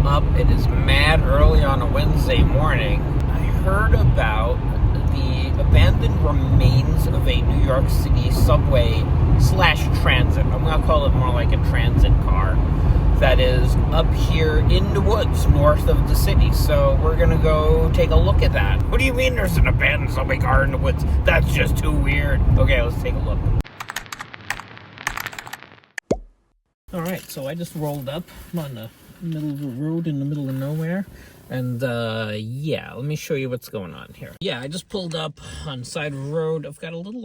I'm up. It is mad early on a Wednesday morning. I heard about the abandoned remains of a New York City subway slash transit. I'm going to call it more like a transit car that is up here in the woods north of the city. So we're going to go take a look at that. What do you mean there's an abandoned subway car in the woods? That's just too weird. Okay, let's take a look. Alright, so I just rolled up. I'm on the middle of a road in the middle of nowhere. And, yeah, let me show you what's going on here. Yeah, I just pulled up on the side of the road. I've got a little,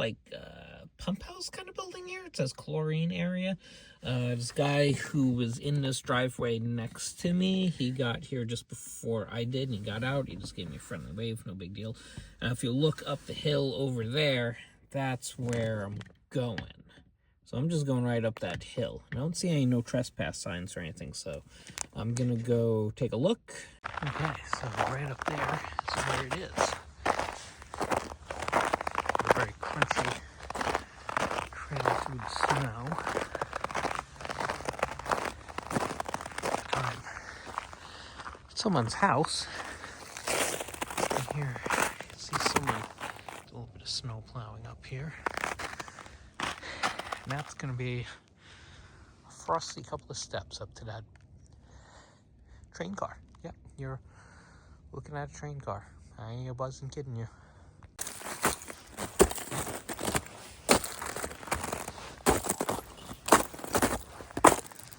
pump house kind of building here. It says chlorine area. This guy who was in this driveway next to me, he got here just before I did, and he got out. He just gave me a friendly wave, no big deal. If you look up the hill over there, that's where I'm going. So I'm just going right up that hill. I don't see any no trespass signs or anything, so I'm gonna go take a look. Okay, so right up there is where it is. A very crunchy trail through the snow. Someone's house. And here, you can see someone, a little bit of snow plowing up here. And that's going to be a frosty couple of steps up to that train car. Yeah, you're looking at a train car. I ain't buzzing kidding you.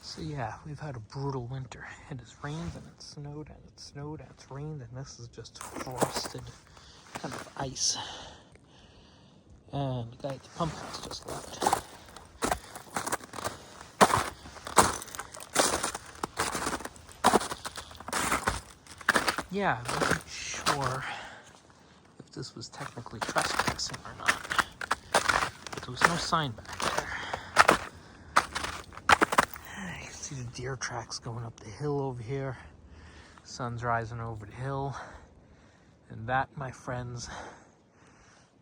So yeah, we've had a brutal winter. It has rained and it snowed and it snowed and it's rained, and this is just frosted kind of ice. And the guy at the pump house just left. Yeah, I wasn't sure if this was technically trespassing or not. But there was no sign back there. You can see the deer tracks going up the hill over here. Sun's rising over the hill. And that, my friends,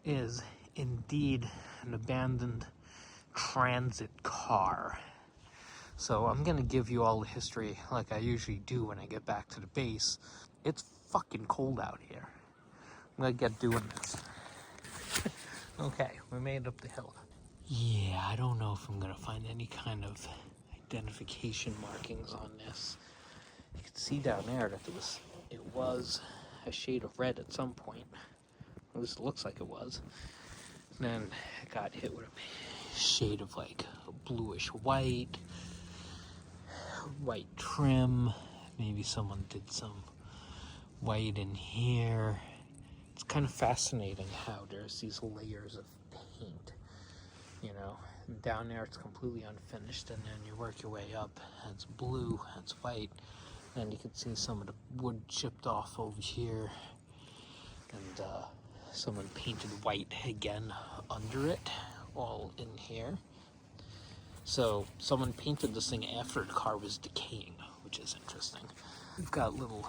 is indeed an abandoned transit car. So I'm going to give you all the history like I usually do when I get back to the base. It's fucking cold out here. I'm going to get doing this. Okay, we made it up the hill. Yeah, I don't know if I'm going to find any kind of identification markings on this. You can see down there that it was a shade of red at some point. At least it looks like it was. And then it got hit with a shade of like a bluish white trim. Maybe someone did some white in here. It's kind of fascinating how there's these layers of paint, you know. And down there it's completely unfinished, and then you work your way up, and it's blue, and it's white, and you can see some of the wood chipped off over here, and someone painted white again under it, all in here. So someone painted this thing after the car was decaying, which is interesting. We've got little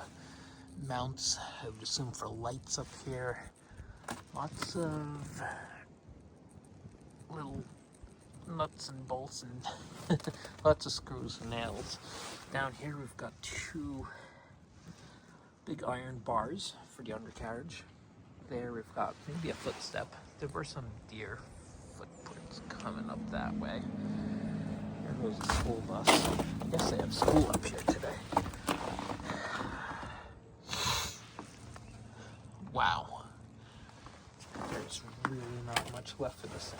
mounts, I would assume, for lights up here. Lots of little nuts and bolts and lots of screws and nails. Down here we've got two big iron bars for the undercarriage. There we've got maybe a footstep. There were some deer footprints coming up that way. There goes the school bus. I guess they have school up here today. Wow. There's really not much left of this thing.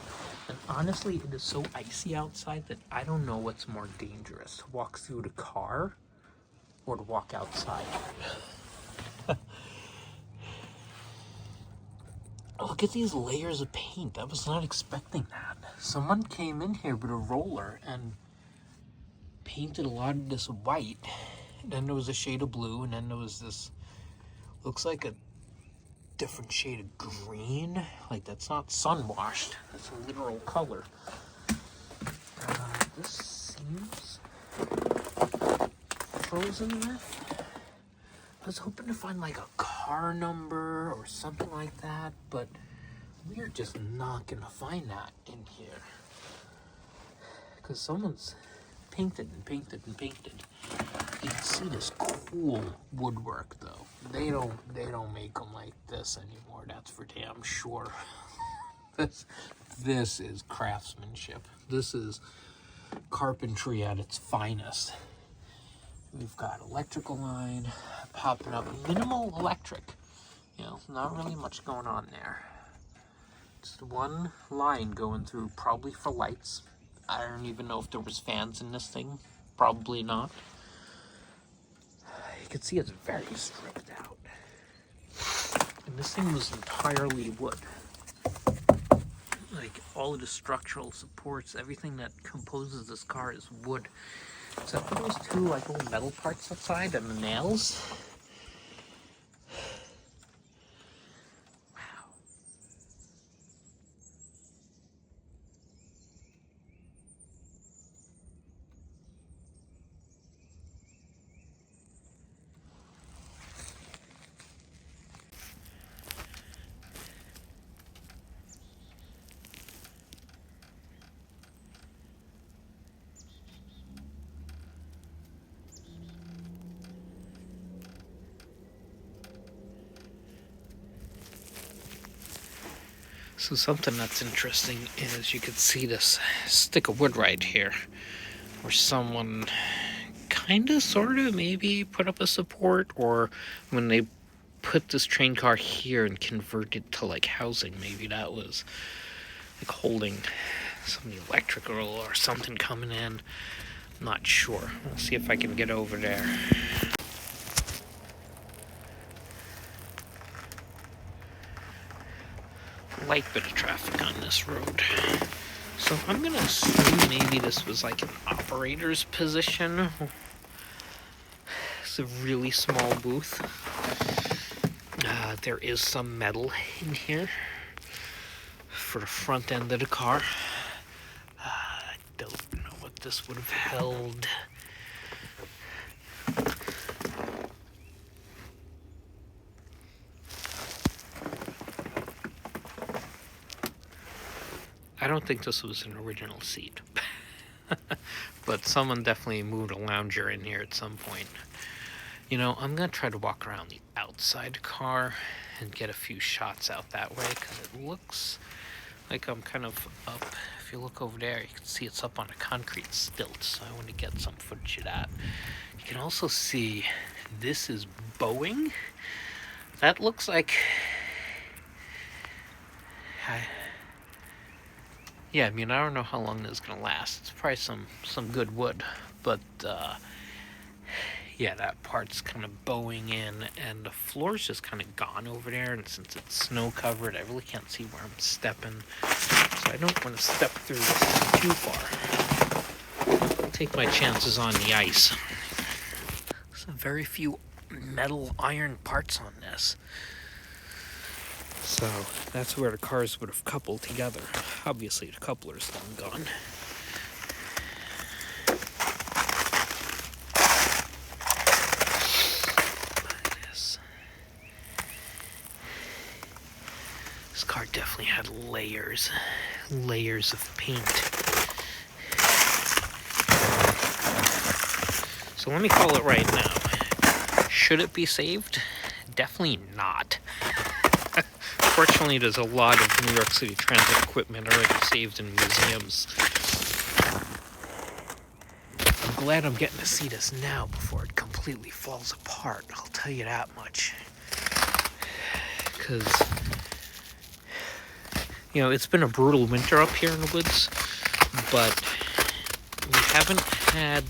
And honestly, it is so icy outside that I don't know what's more dangerous, to walk through the car or to walk outside. Look at these layers of paint. I was not expecting that. Someone came in here with a roller and painted a lot of this white. And then there was a shade of blue, and then there was this, looks like a different shade of green. Like, that's not sun washed. That's a literal color. This seems frozen in. I was hoping to find like a car number or something like that, but we're just not gonna find that in here because someone's painted and painted and painted. You can see this cool woodwork though. They don't make them like this anymore. That's for damn sure. This is craftsmanship. This is carpentry at its finest. We've got electrical line popping up, minimal electric. You know, not really much going on there. Just one line going through, probably for lights. I don't even know if there was fans in this thing. Probably not. You can see it's very stripped out. And this thing was entirely wood. Like, all of the structural supports, everything that composes this car is wood. Except for those two, like, little metal parts outside and the nails. So something that's interesting is you can see this stick of wood right here, where someone kind of, sort of, maybe put up a support, or when they put this train car here and converted to like housing, maybe that was like holding some electrical or something coming in. I'm not sure. I'll see if I can get over there. Light bit of traffic on this road. So I'm gonna assume maybe this was like an operator's position. It's a really small booth. There is some metal in here for the front end of the car. I don't know what this would have held. I don't think this was an original seat, but someone definitely moved a lounger in here at some point. You know, I'm going to try to walk around the outside car and get a few shots out that way, because it looks like I'm kind of up. If you look over there, you can see it's up on a concrete stilt, so I want to get some footage of that. You can also see this is bowing. That looks like... Yeah, I mean, I don't know how long this is going to last. It's probably some good wood, but yeah, that part's kind of bowing in, and the floor's just kind of gone over there, and since it's snow covered, I really can't see where I'm stepping, so I don't want to step through this too far. I'll take my chances on the ice. There's very few metal iron parts on this. So that's where the cars would have coupled together. Obviously, the coupler's long gone. This car definitely had layers of paint. So let me call it right now. Should it be saved? Definitely not. Fortunately, there's a lot of New York City transit equipment already saved in museums. I'm glad I'm getting to see this now before it completely falls apart, I'll tell you that much. Because, you know, it's been a brutal winter up here in the woods, but we haven't had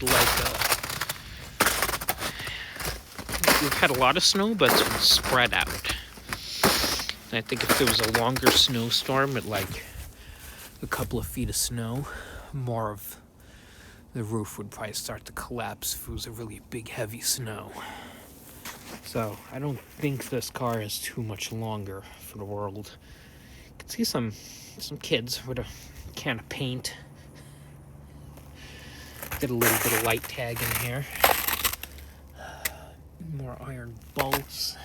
we've had a lot of snow, but it's been spread out. I think if there was a longer snowstorm at like a couple of feet of snow, more of the roof would probably start to collapse if it was a really big, heavy snow. So I don't think this car is too much longer for the world. You can see some kids with a can of paint. Did a little bit of light tag in here. More iron bolts.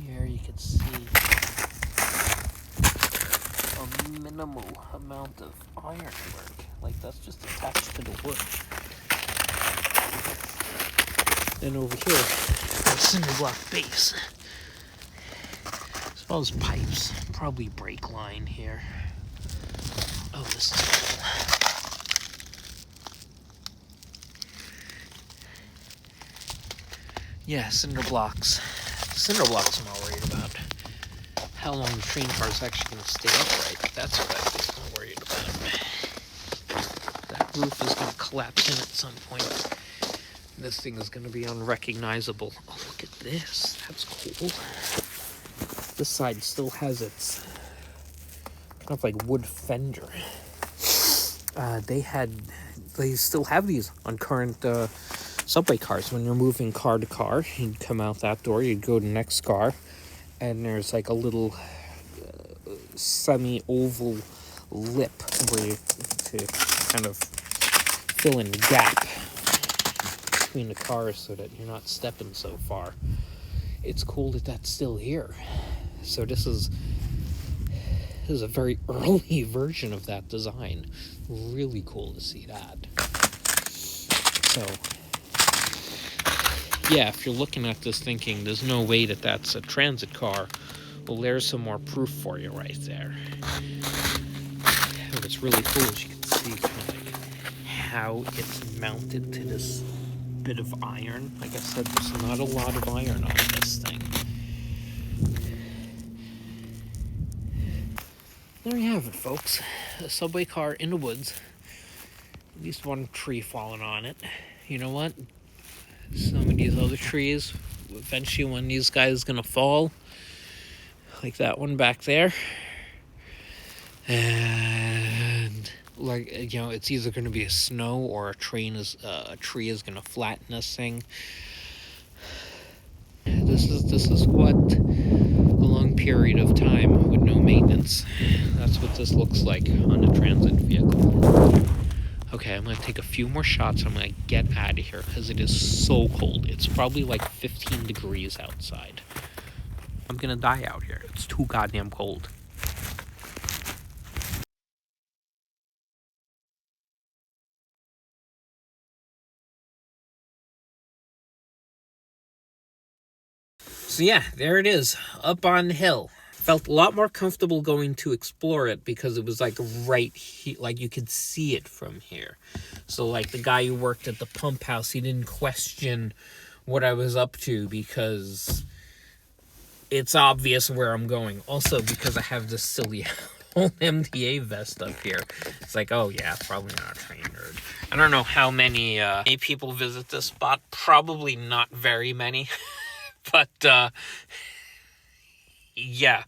Here you can see a minimal amount of ironwork. Like, that's just attached to the wood. And over here, a cinder block base. As well as pipes. Probably brake line here. Oh, this is cool. Yeah, cinder blocks. Cinder blocks I'm all worried about. How long the train car is actually going to stay upright. That's what I'm worried about. That roof is going to collapse in at some point. This thing is going to be unrecognizable. Oh, look at this. That's cool. This side still has its kind of like wood fender. They still have these on current subway cars. When you're moving car to car, you'd come out that door, you'd go to the next car, and there's like a little semi-oval lip where you to kind of fill in the gap between the cars so that you're not stepping so far. It's cool that that's still here. So this is a very early version of that design. Really cool to see that. So yeah, if you're looking at this thinking there's no way that that's a transit car, well, there's some more proof for you right there. What's really cool is you can see kind of like how it's mounted to this bit of iron. Like I said, there's not a lot of iron on this thing. There you have it, folks. A subway car in the woods. At least one tree falling on it. You know what? Some of these other trees, eventually one of these guys is going to fall. Like that one back there. And like, you know, it's either going to be a snow or a tree is going to flatten this thing. This is what a long period of time with no maintenance. That's what this looks like on a transit vehicle. Okay, I'm going to take a few more shots. I'm going to get out of here because it is so cold. It's probably like 15 degrees outside. I'm going to die out here. It's too goddamn cold. So yeah, there it is, up on the hill. Felt a lot more comfortable going to explore it because it was like right here, like you could see it from here. So like the guy who worked at the pump house, he didn't question what I was up to because it's obvious where I'm going. Also because I have this silly whole MDA vest up here. It's like, oh yeah, probably not a train nerd. I don't know how many people visit this spot. Probably not very many. But, yeah.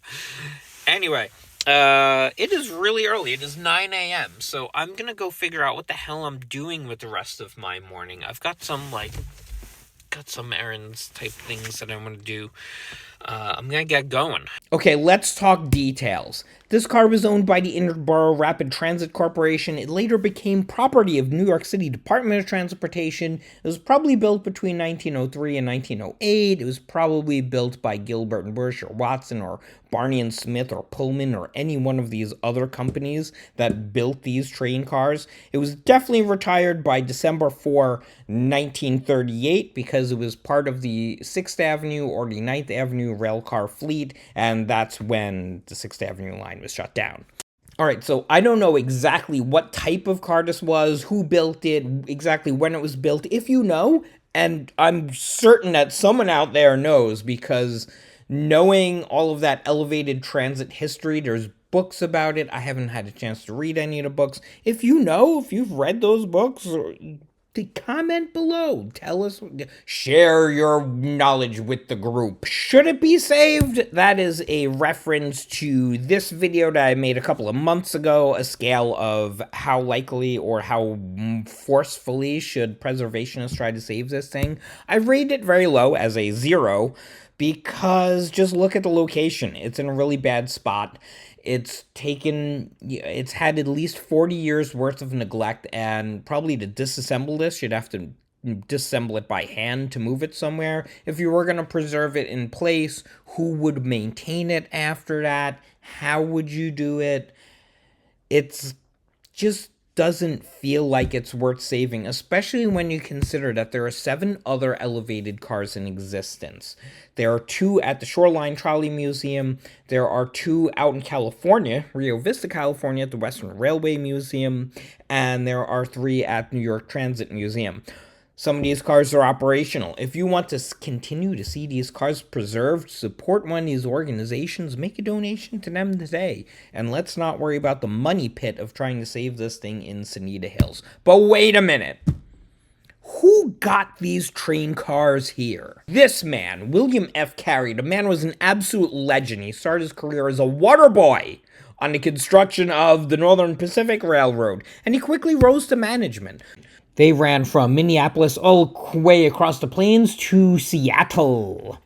Anyway, it is really early. It is 9 a.m. So I'm going to go figure out what the hell I'm doing with the rest of my morning. I've got some errands type things that I'm going to do. I'm going to get going. Okay, let's talk details. This car was owned by the Interborough Rapid Transit Corporation. It later became property of New York City Department of Transportation. It was probably built between 1903 and 1908. It was probably built by Gilbert and Bush or Watson or Barney and Smith or Pullman or any one of these other companies that built these train cars. It was definitely retired by December 4, 1938 because it was part of the 6th Avenue or the 9th Avenue rail car fleet, and that's when the 6th Avenue line was shut down. All right, so I don't know exactly what type of car this was, who built it, exactly when it was built. If you know, and I'm certain that someone out there knows, because knowing all of that elevated transit history, there's books about it. I haven't had a chance to read any of the books. If you know, if you've read those books, comment below. Tell us, share your knowledge with the group. Should it be saved? That is a reference to this video that I made a couple of months ago, a scale of how likely or how forcefully should preservationists try to save this thing. I rated it very low as a 0 because just look at the location. It's in a really bad spot. It's had at least 40 years worth of neglect, and probably to disassemble this, you'd have to disassemble it by hand to move it somewhere. If you were going to preserve it in place, who would maintain it after that? How would you do it? It's just doesn't feel like it's worth saving, especially when you consider that there are 7 other elevated cars in existence. There are 2 at the Shoreline Trolley Museum. There are 2 out in California, Rio Vista, California, at the Western Railway Museum. And there are 3 at New York Transit Museum. Some of these cars are operational. If you want to continue to see these cars preserved, support one of these organizations, make a donation to them today. And let's not worry about the money pit of trying to save this thing in Sonita Hills. But wait a minute. Who got these train cars here? This man, William F. Carey. The man was an absolute legend. He started his career as a water boy on the construction of the Northern Pacific Railroad, and he quickly rose to management. They ran from Minneapolis all the way across the plains to Seattle.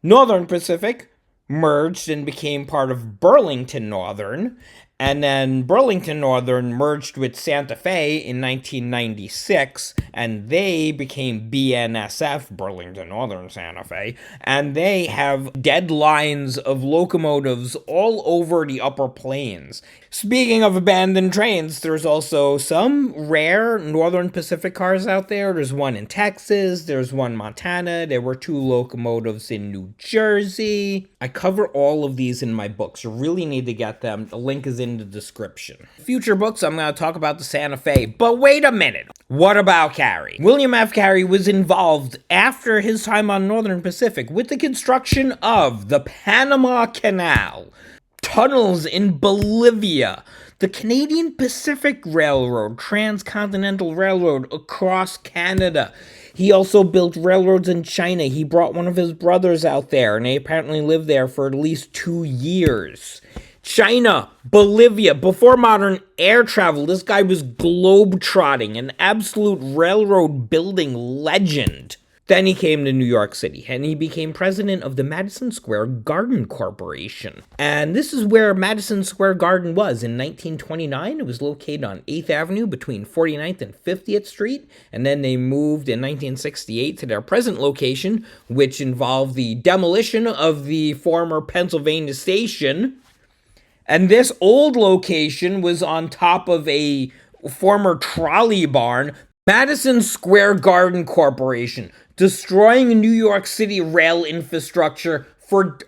Northern Pacific merged and became part of Burlington Northern, and then Burlington Northern merged with Santa Fe in 1996, and they became BNSF, Burlington Northern Santa Fe, and they have dead lines of locomotives all over the upper plains. Speaking of abandoned trains, there's also some rare Northern Pacific cars out there. There's one in Texas, there's one in Montana, there were 2 locomotives in New Jersey. I cover all of these in my books. You really need to get them. The link is in the description. Future books, I'm going to talk about the Santa Fe. But wait a minute. What about Carey? William F. Carey was involved after his time on Northern Pacific with the construction of the Panama Canal, tunnels in Bolivia, the Canadian Pacific Railroad, Transcontinental Railroad across Canada. He also built railroads in China. He brought one of his brothers out there, and they apparently lived there for at least 2 years. China, Bolivia, before modern air travel, this guy was globe-trotting, an absolute railroad building legend. Then he came to New York City, and he became president of the Madison Square Garden Corporation. And this is where Madison Square Garden was. In 1929, it was located on 8th Avenue between 49th and 50th Street. And then they moved in 1968 to their present location, which involved the demolition of the former Pennsylvania Station. And this old location was on top of a former trolley barn. Madison Square Garden Corporation, destroying New York City rail infrastructure for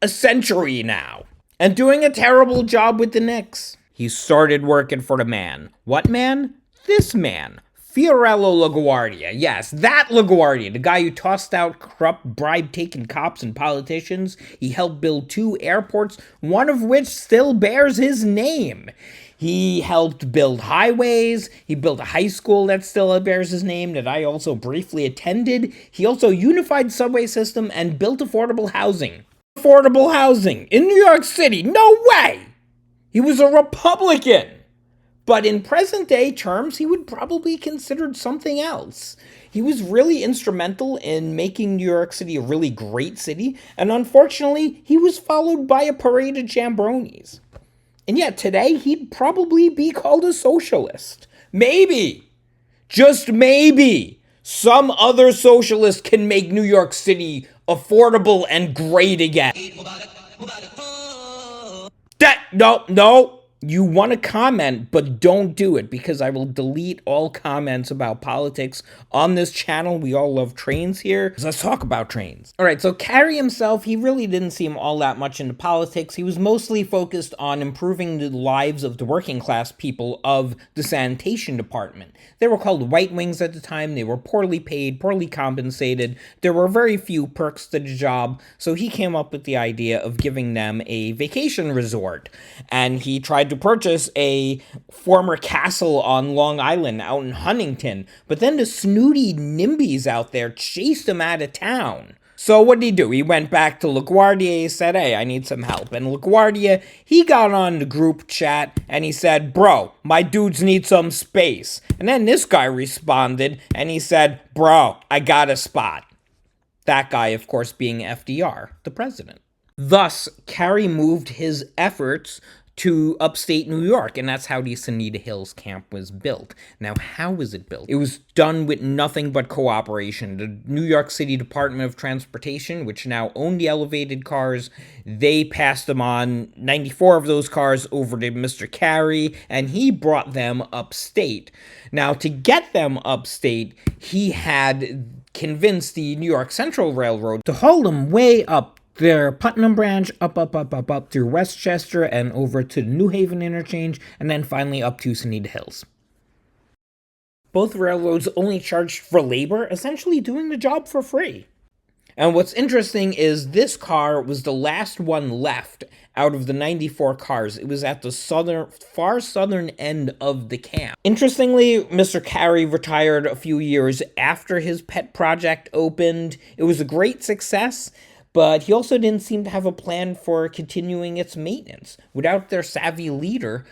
a century now, and doing a terrible job with the Knicks. He started working for the man. What man? This man. Fiorello LaGuardia. Yes, that LaGuardia, the guy who tossed out corrupt, bribe-taking cops and politicians. He helped build 2 airports, one of which still bears his name. He helped build highways. He built a high school that still bears his name that I also briefly attended. He also unified the subway system and built affordable housing. Affordable housing in New York City. No way! He was a Republican. But in present-day terms, he would probably be considered something else. He was really instrumental in making New York City a really great city, and unfortunately, he was followed by a parade of jambronis. And yet today, he'd probably be called a socialist. Maybe, just maybe, some other socialist can make New York City affordable and great again. No. You want to comment, but don't do it, because I will delete all comments about politics on this channel. We all love trains here. Let's talk about trains. All right, so Carey himself, he really didn't seem all that much into politics. He was mostly focused on improving the lives of the working class people of the sanitation department. They were called White Wings at the time. They were poorly paid, poorly compensated. There were very few perks to the job, so he came up with the idea of giving them a vacation resort. And he tried to purchase a former castle on Long Island out in Huntington, but then the snooty NIMBYs out there chased him out of town. So what did he do? He went back to LaGuardia. He said, hey, I need some help. And LaGuardia, he got on the group chat and he said, bro, my dudes need some space. And then this guy responded and he said, bro, I got a spot. That guy, of course, being FDR, the president. Thus, Carey moved his efforts to upstate New York, and that's how the Sonita Hills camp was built. Now, how was it built? It was done with nothing but cooperation. The New York City Department of Transportation, which now owned the elevated cars, they passed them on 94 of those cars over to Mr. Carey, and he brought them upstate. Now, to get them upstate, he had convinced the New York Central Railroad to haul them way up their Putnam branch, up through Westchester and over to the New Haven interchange, and then finally up to Sonita Hills. Both railroads only charged for labor, essentially doing the job for free. And what's interesting is this car was the last one left out of the 94 cars. It was at the far southern end of the camp. Interestingly, Mr. Carey retired a few years after his pet project opened. It was a great success, but he also didn't seem to have a plan for continuing its maintenance. Without their savvy leader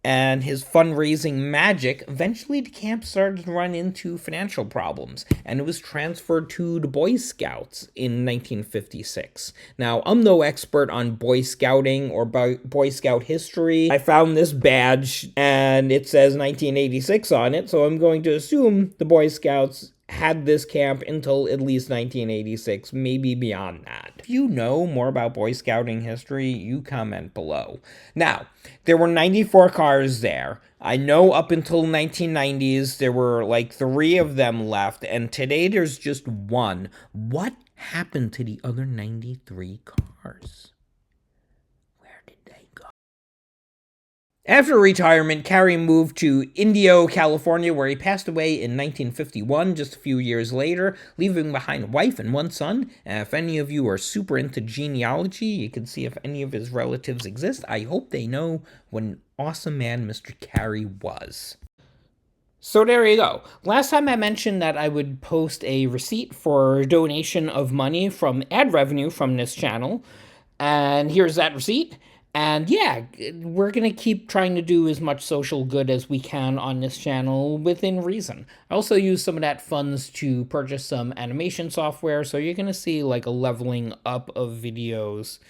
and his fundraising magic, eventually the camp started to run into financial problems, and it was transferred to the Boy Scouts in 1956. Now, I'm no expert on Boy Scouting or Boy Scout history. I found this badge, and it says 1986 on it, so I'm going to assume the Boy Scouts had this camp until at least 1986, maybe beyond that. If you know more about Boy Scouting history, you comment below. Now, there were 94 cars there. I know up until 1990s, there were like 3 of them left, and today there's just 1. What happened to the other 93 cars? Where did they go? After retirement, Carey moved to Indio, California, where he passed away in 1951, just a few years later, leaving behind a wife and 1 son. And if any of you are super into genealogy, you can see if any of his relatives exist. I hope they know what an awesome man Mr. Carey was. So there you go. Last time I mentioned that I would post a receipt for donation of money from ad revenue from this channel. And here's that receipt. And yeah, we're going to keep trying to do as much social good as we can on this channel within reason. I also use some of that funds to purchase some animation software, so you're going to see like a leveling up of videos,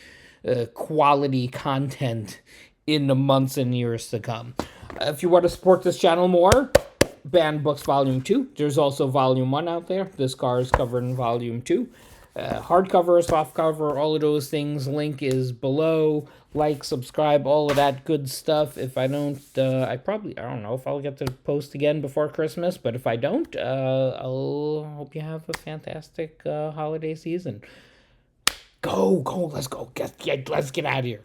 quality content in the months and years to come. If you want to support this channel more, Banned Books Volume 2. There's also Volume 1 out there. This car is covered in Volume 2. Hardcover, softcover, all of those things. Link is below. Like, subscribe, all of that good stuff. If I don't, I don't know if I'll get to post again before Christmas, but if I don't, I'll hope you have a fantastic holiday season. Go, let's go. Let's get out of here.